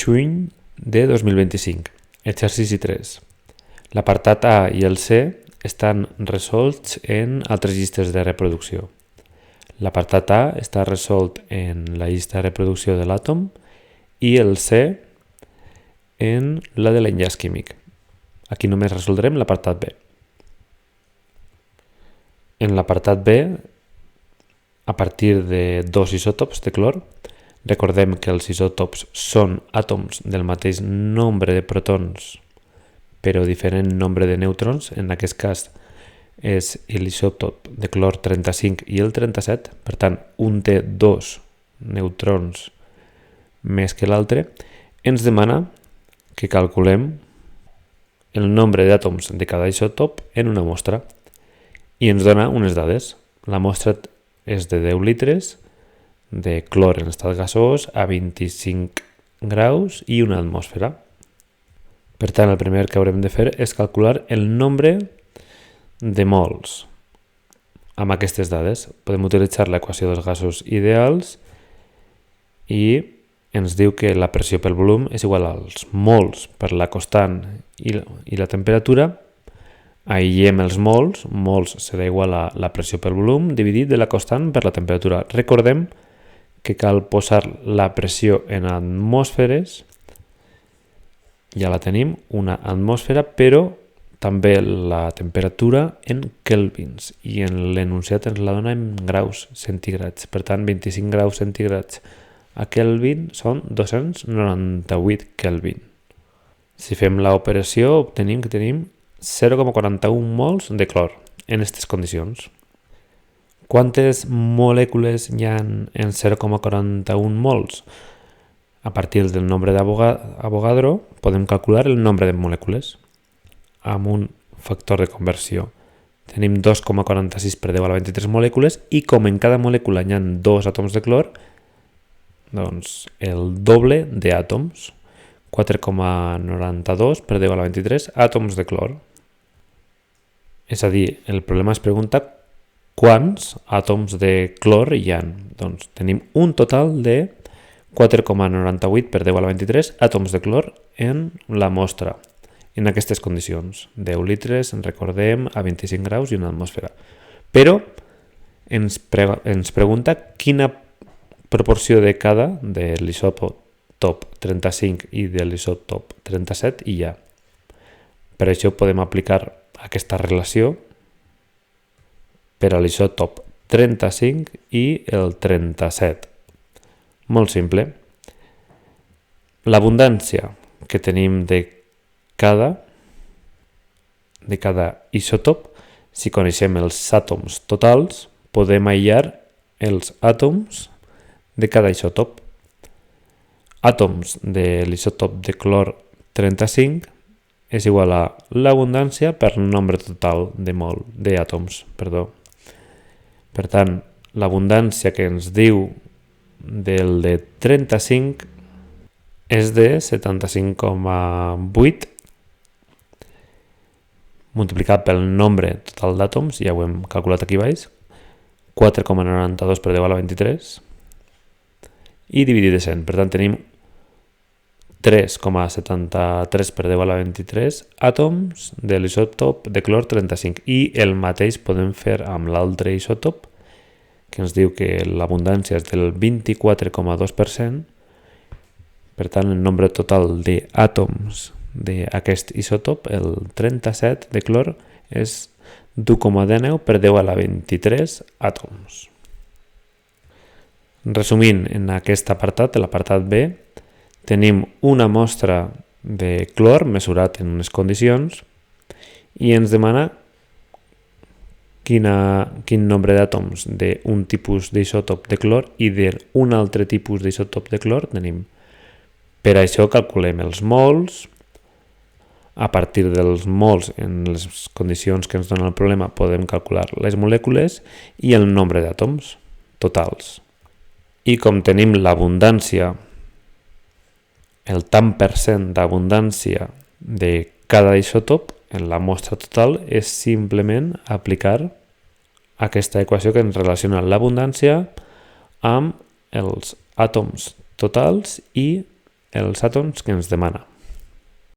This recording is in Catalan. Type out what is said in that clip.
juny de 2025. Exercici 3. L'apartat A i el C estan resolts en altres llistes de reproducció. L'apartat A està resolt en la llista de reproducció de l'àtom i el C en la de l'enllaç químic. Aquí només resoldrem l'apartat B. En l'apartat B, a partir de dos isòtops de clor, recordem que els isòtops són àtoms del mateix nombre de protons però diferent nombre de neutrons. En aquest cas és l'isòtop de clor 35 i el 37, per tant un té dos neutrons més que l'altre. Ens demana que calculem el nombre d'àtoms de cada isòtop en una mostra i ens dona unes dades. La mostra és de 10 litres de clor en estat gasós a 25 graus i una atmosfera. Per tant, el primer que haurem de fer és calcular el nombre de mols. Amb aquestes dades podem utilitzar l'equació dels gasos ideals i ens diu que la pressió pel volum és igual als mols per la constant i la temperatura. Aïllem els mols. Mols serà igual a la pressió pel volum dividit de la constant per la temperatura. Recordem que cal posar la pressió en atmosferes. Ja la tenim, una atmosfera, però també la temperatura en kelvins i en l'enunciat ens la dona en graus centígrads. Per tant, 25 graus centígrads a Kelvin són 298 Kelvin. Si fem l'operació obtenim que tenim 0,41 mols de clor en aquestes condicions. Quantes molècules hi ha en 0,41 mols? A partir del nombre d'Avogadro podem calcular el nombre de molècules amb un factor de conversió. Tenim 2,46 per 10 a la 23 molècules i com en cada molècula hi ha dos àtoms de clor, doncs el doble d'àtoms, 4,92 per 10 a la 23 àtoms de clor. És a dir, el problema es pregunta quants àtoms de clor hi ha. Doncs tenim un total de 4,98 per 10 a la 23 àtoms de clor en la mostra, en aquestes condicions. 10 litres, en recordem, a 25 graus i una atmosfera. Però ens pregunta quina proporció de cada de l'isòtop 35 i de l'isòtop 37 hi ha. Per això podem aplicar aquesta relació per a l'isòtop 35 i el 37. Molt simple. L'abundància que tenim de cada isòtop, si coneixem els àtoms totals, podem aïllar els àtoms de cada isòtop. Àtoms de l'isòtop de clor 35 és igual a l'abundància per el nombre total d'àtoms. Per tant, l'abundància que ens diu del de 35 és de 75,8 multiplicat pel nombre total d'àtoms, ja ho hem calculat aquí baix, 4,92 per 10 a la 23 i dividit de 100. Per tant, tenim 3,73 per 10 a la 23 àtoms de l'isòtop de clor 35 i el mateix podem fer amb l'altre isòtop que ens diu que l'abundància és del 24,2%. Per tant, el nombre total d'àtoms d'aquest isòtop, el 37 de clor, és d'1,19 per 10 a la 23 àtoms. Resumint, en aquest apartat, l'apartat B, tenim una mostra de clor mesurat en unes condicions i ens demana quin nombre d'àtoms d'un tipus d'isòtop de clor i d'un altre tipus d'isòtop de clor tenim. Per això calculem els mols. A partir dels mols, en les condicions que ens dona el problema, podem calcular les molècules i el nombre d'àtoms totals. I com tenim l'abundància, el tant per cent d'abundància de cada isòtop en la mostra total, és simplement aplicar aquesta equació que ens relaciona l'abundància amb els àtoms totals i els àtoms que ens demana.